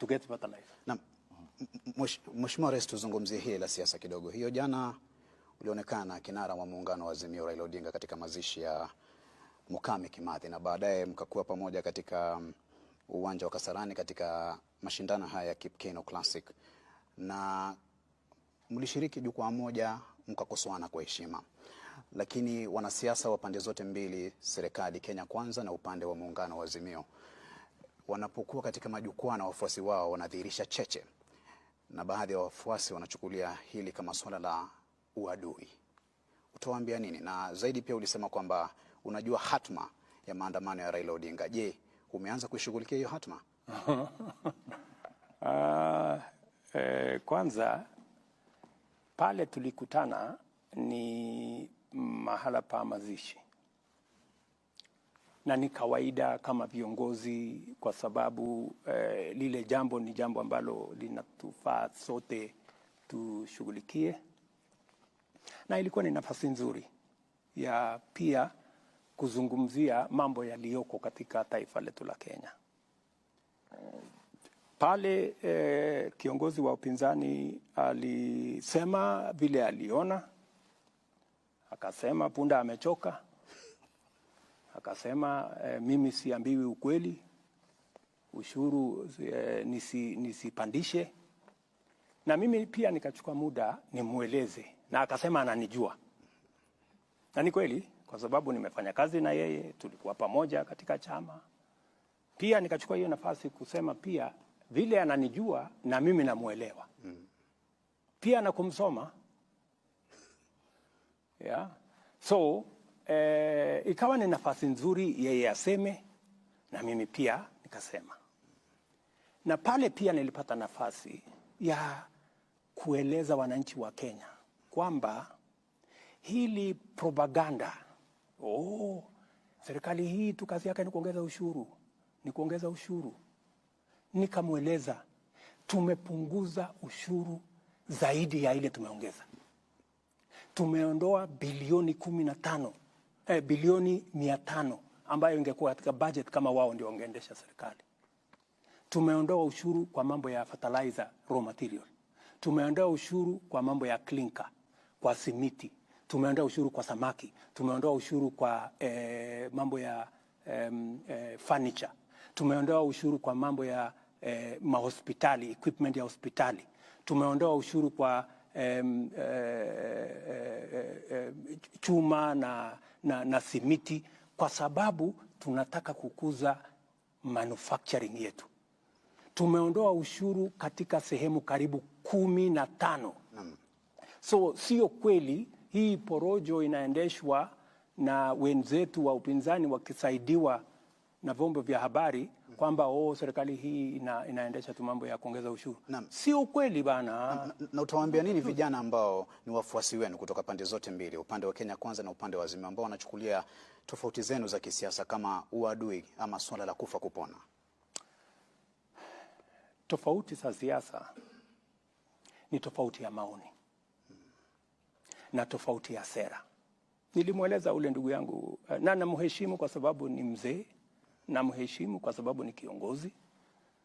to get better life. Na Mheshimiwa Rais, tuzungumzie hili la siasa kidogo. Hiyo jana ulionekana kinara wa muungano wa Azimio Raila Odinga katika mazishi ya Mukami Kimathi, na baadaye mkakuwa pamoja katika uwanja wa Kasarani katika mashindano haya ya Kipkeino Classic, na mlishiriki jukwaa moja mkakosoana kwa heshima. Lakini wanasiasa wa pande zote mbili, serikali Kenya Kwanza na upande wa muungano wa Azimio, wanapokuwa katika majukwaa na wafuasi wao wanadhihirisha cheche, na baadhi ya wafuasi wanachukulia hili kama swala la uadui. Utawaambia nini? Na zaidi pia ulisema kwamba unajua hatma ya maandamano ya Raila Odinga. Je, umeanza kuishughulikia hiyo hatma? Kwanza pale tulikutana ni mahala pa mazishi, na ni kawaida kama viongozi, kwa sababu lile jambo ni jambo ambalo linatufaa sote tushughulikie, na ilikuwa ni nafasi nzuri ya pia kuzungumzia mambo yaliyoko katika taifa letu la Kenya. Pale kiongozi wa upinzani alisema vile aliona, akasema punda amechoka, akasema mimi siambiwi ukweli, ushuru nisipandishe, na mimi pia nikachukua muda nimueleze, na akasema ananijua, na ni kweli kwa sababu nimefanya kazi na yeye, tulikuwa pamoja katika chama. Pia nikachukua hiyo nafasi kusema pia vile ananijua na mimi namuelewa. Pia na kumsoma. Yeah. So, ikawa ni nafasi nzuri yeye aseme na mimi pia nikasema. Na pale pia nilipata nafasi ya kueleza wananchi wa Kenya kwamba hili propaganda, serikali hii tu kazi yake ni kuongeza ushuru, ni kuongeza ushuru. Nikamweleza tumepunguza ushuru zaidi ya ile tumeongeza. Tumeondoa bilioni 15, bilioni 500 ambayo ingekuwa katika budget kama wao ndio wangeendesha serikali. Tumeondoa ushuru kwa mambo ya fertilizer, raw material. Tumeondoa ushuru kwa mambo ya clinker, kwa simiti. Tumeondoa ushuru kwa samaki. Tumeondoa ushuru kwa mambo ya furniture. Tumeondoa ushuru kwa mambo ya mahospitali, equipment ya hospitali. Tumeondoa ushuru kwa chuma na simiti, kwa sababu tunataka kukuza manufacturing yetu. Tumeondoa ushuru katika sehemu karibu 15. So sio kweli hii porojo inaendeshwa na wenzetu wa upinzani wakisaidiwa na vyombo vya habari kwamba serikali hii inaendesha tu mambo ya kuongeza ushuru. Sio kweli bana. Na utawaambia nini vijana ambao ni wafuasi wenu kutoka pande zote mbili, upande wa Kenya Kwanza na upande wa Azimio, ambao wanachukulia tofauti zenu za kisiasa kama uadui ama swala la kufa kupona? Tofauti za siasa ni tofauti ya maoni na tofauti ya sera. Nilimweleza ule ndugu yangu, na namheshimu kwa sababu ni mzee, na mheshimu kwa sababu ni kiongozi.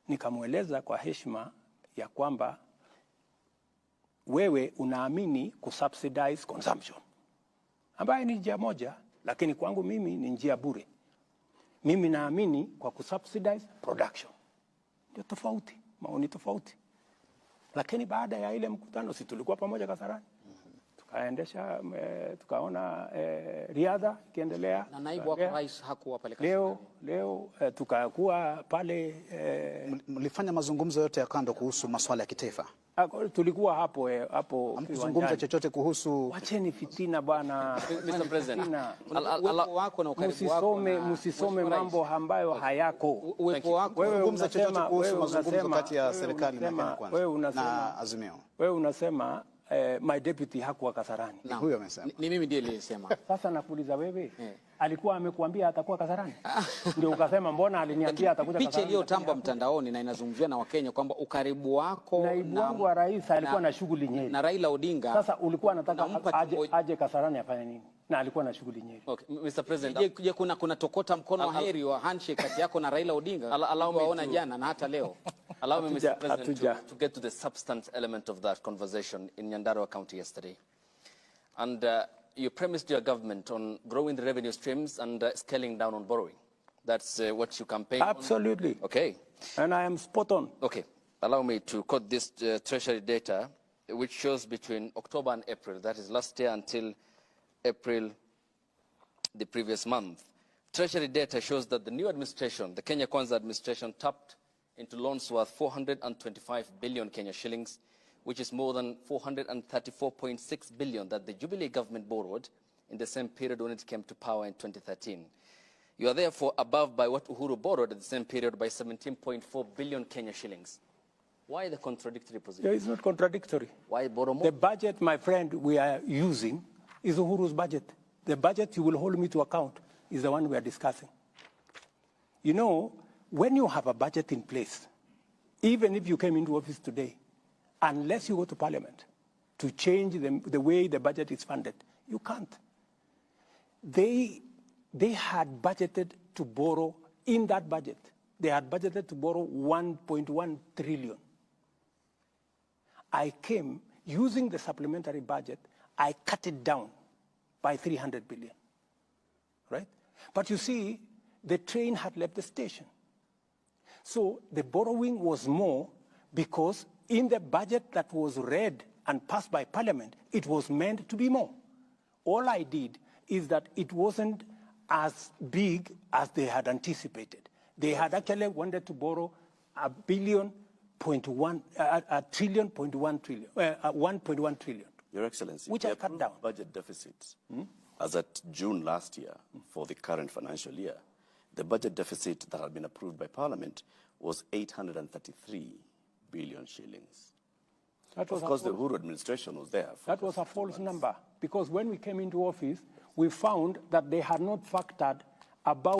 Nikamweleza kwa heshima ya kwamba wewe unaamini kusubsidize consumption, ambayo ni njia moja, lakini kwangu mimi ni njia bure. Mimi naamini kwa kusubsidize production. Ndio tofauti, maoni tofauti. Lakini baada ya ile mkutano, si tulikuwa pamoja Kasarani, tukaendesha, tukaona riadha ikiendelea, na naibu wa rais hakuwa pale Kasarani. Leo tukakuwa pale. Mlifanya mazungumzo yote ya kando kuhusu masuala ya kitaifa? Tulikuwa hapo mzungumzo chochote kuhusu? Wacheni fitina bwana. Mr. President, uwepo wako na ukaribu wako, msisome mambo ambayo hayako. Uwepo wako, mzungumzo chochote kuhusu mazungumzo kati ya serikali na Kenya Kwanza na Azimio? Wewe unasema my deputy hakuwa Kasarani. Huyo amesema. Ni mimi ndiye nilisema. Sasa nakuuliza wewe, alikuwa amekuambia atakuwa Kasarani? Ndio ukasema mbona aliniambia atakuja Kasarani? Picha iliyotambwa mtandaoni na inazungumziwa na Wakenya kwamba ukaribu wako naibu wangu wa rais alikuwa na shughuli nyingi na Raila Odinga. Sasa ulikuwa unataka aje Kasarani afanye nini? Na alikuwa na shughuli nyingi. Okay, Mr. President, je, kuna tokota mkono wa heri wa handshake kati yako na Raila Odinga? Waona jana na hata leo. Allow me, Mr. President, to get to the substance element of that conversation in Nyandarua County yesterday. And you premised your government on growing the revenue streams and scaling down on borrowing. That's what you campaigned on? Absolutely. Okay. And I am spot on. Okay. Allow me to quote this Treasury data, which shows between October and April, that is last year until April the previous month. Treasury data shows that the new administration, the Kenya Kwanza administration, tapped into loans worth 425 billion Kenya shillings, which is more than 434.6 billion that the Jubilee government borrowed in the same period when it came to power in 2013. You are therefore above by what Uhuru borrowed at the same period by 17.4 billion Kenya shillings. Why the contradictory position? It's not contradictory. Why borrow more? The budget, my friend, we are using is Uhuru's budget. The budget you will hold me to account is the one we are discussing. You know, when you have a budget in place, even if you came into office today, unless you go to Parliament to change the way the budget is funded, you can't. They had budgeted to borrow in that budget. They had budgeted to borrow 1.1 trillion. I came using the supplementary budget, I cut it down by 300 billion, right? But you see, the train had left the station. So the borrowing was more because in the budget that was read and passed by Parliament, it was meant to be more. All I did is that it wasn't as big as they had anticipated. They had actually wanted to borrow 1.1 trillion. Your Excellency, which I cut down. Budget deficits as at June last year for the current financial year, the budget deficit that had been approved by Parliament was 833 billion shillings. Of course, the Uhuru administration was there. That was a false number, because when we came into office, we found that they had not factored about